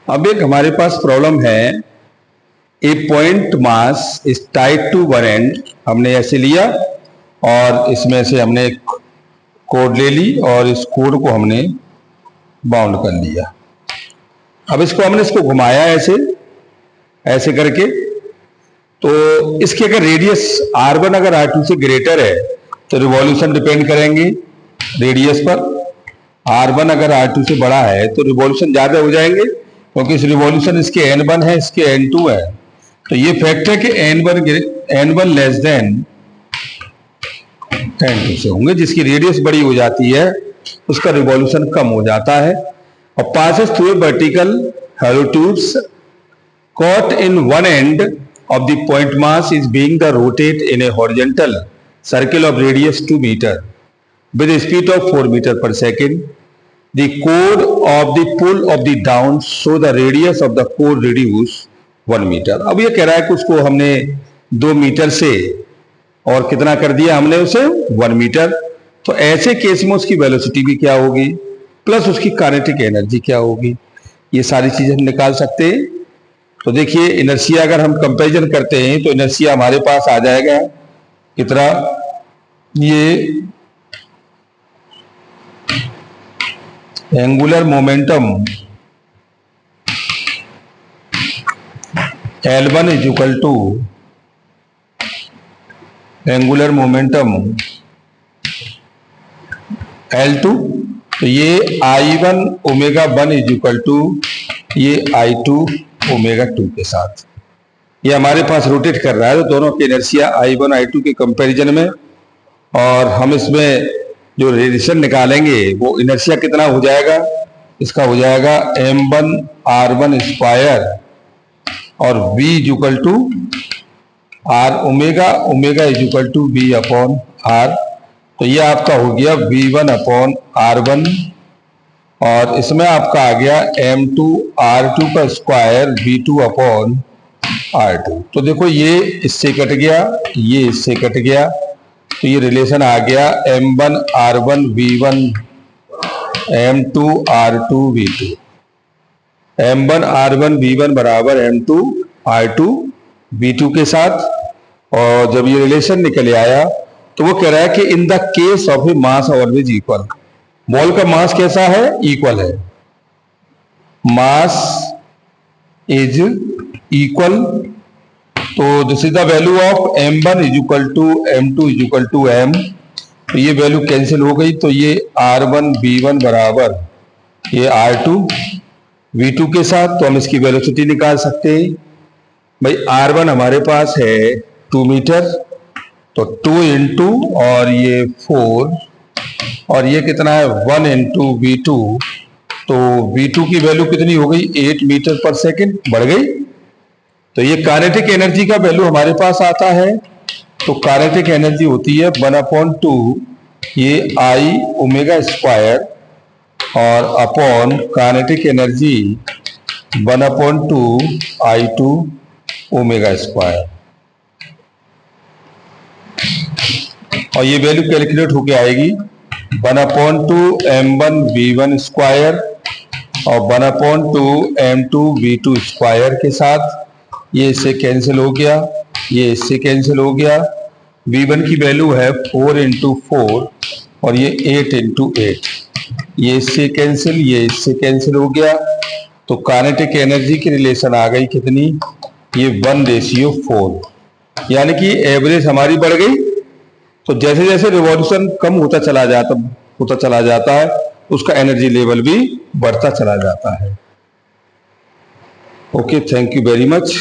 अब एक हमारे पास प्रॉब्लम है, a point mass is tied to one end, हमने ऐसे लिया और इसमें से हमने एक कोड ले ली और इस कोड को हमने बाउंड कर लिया। अब इसको घुमाया ऐसे ऐसे करके, तो इसके अगर रेडियस r1 अगर r2 से ग्रेटर है तो रिवॉल्यूशन डिपेंड करेंगे रेडियस पर। r1 अगर r2 से बड़ा है तो रिवॉल्यूशन ज्यादा हो जाएंगे, क्योंकि इस रिवॉल्यूशन इसके n1 है, इसके n2 है। तो ये फैक्ट है कि n1 लेस देन n2 से होंगे। जिसकी रेडियस बड़ी हो जाती है उसका रिवॉल्यूशन कम हो जाता है। और passes through a vertical hollow tubes caught in one end of the point mass is being the rotate in a horizontal circle of radius 2 meter with a speed of 4 meter per second. The chord of the pull of the down so the radius of the core reduce 1 meter. अब ये कह रहा है कि उसको हमने 2 metre से और कितना कर दिया हमने उसे 1 मीटर। तो ऐसे केस में उसकी वेलोसिटी भी क्या होगी प्लस उसकी काइनेटिक एनर्जी क्या होगी, ये सारी चीजें हम निकाल सकते हैं। तो देखिए इनर्शिया अगर हम कंपैरिजन करते हैं तो इनर्शिया हमारे पास आ जाएगा कितना, ये angular momentum L1 is equal to angular momentum L2, तो ये I1 omega 1 is equal to ये I2 ओमेगा 2 के साथ ये हमारे पास रोटेट कर रहा है। तो दोनों की इनर्शिया I1 I2 के कंपैरिजन में, और हम इसमें जो रेडिएशन निकालेंगे वो इनर्शिया कितना हो जाएगा, इसका हो जाएगा m1 r1 स्क्वायर और v is equal to r omega is equal to v upon r। तो ये आपका हो गया v1 अपॉन r1 और इसमें आपका आ गया m2 r2 का स्क्वायर v2 अपॉन r2। तो देखो ये इससे कट गया, ये इससे कट गया, तो ये रिलेशन आ गया m1 r1 v1 m2 r2 v2, m1 r1 v1 बराबर m2 r2 v2 के साथ। और जब ये रिलेशन निकल आया तो वो कह रहा है कि in the case of a mass always equal, ball का मास कैसा है, इक्वल है, मास इज इक्वल। तो this is the value of m1 is equal to m2 is equal to m। तो ये वैल्यू कैंसिल हो गई, तो ये r1 v1 बराबर ये r2 v2 के साथ। तो हम इसकी वेलोसिटी निकाल सकते हैं भाई। r1 हमारे पास है 2 मीटर, तो 2 इंटू और ये 4 और ये कितना है 1 इंटू v2, तो v2 की वैल्यू कितनी हो गई 8 मीटर पर सेकेंड बढ़ गई। तो ये काइनेटिक एनर्जी का वैल्यू हमारे पास आता है। तो काइनेटिक एनर्जी होती है 1/2 ये I ओमेगा स्क्वायर और upon kinetic energy 1/2 I2 omega square. और ये वैल्यू कैलकुलेट होके आएगी 1/2 m1 v1 स्क्वायर और 1/2 m2 v2 स्क्वायर के साथ। ये इससे कैंसिल हो गया, ये इससे कैंसिल हो गया। v1 की वैल्यू है 4 इंटू 4 और ये 8 इंटू 8, ये इससे कैंसिल, ये इससे कैंसिल हो गया। तो काइनेटिक एनर्जी की रिलेशन आ गई कितनी, ये 1:4, यानी कि एवरेज हमारी बढ़ गई। तो जैसे जैसे रिवॉल्यूशन कम होता चला जाता है उसका एनर्जी लेवल भी बढ़ता चला जाता है। Okay, thank you very much.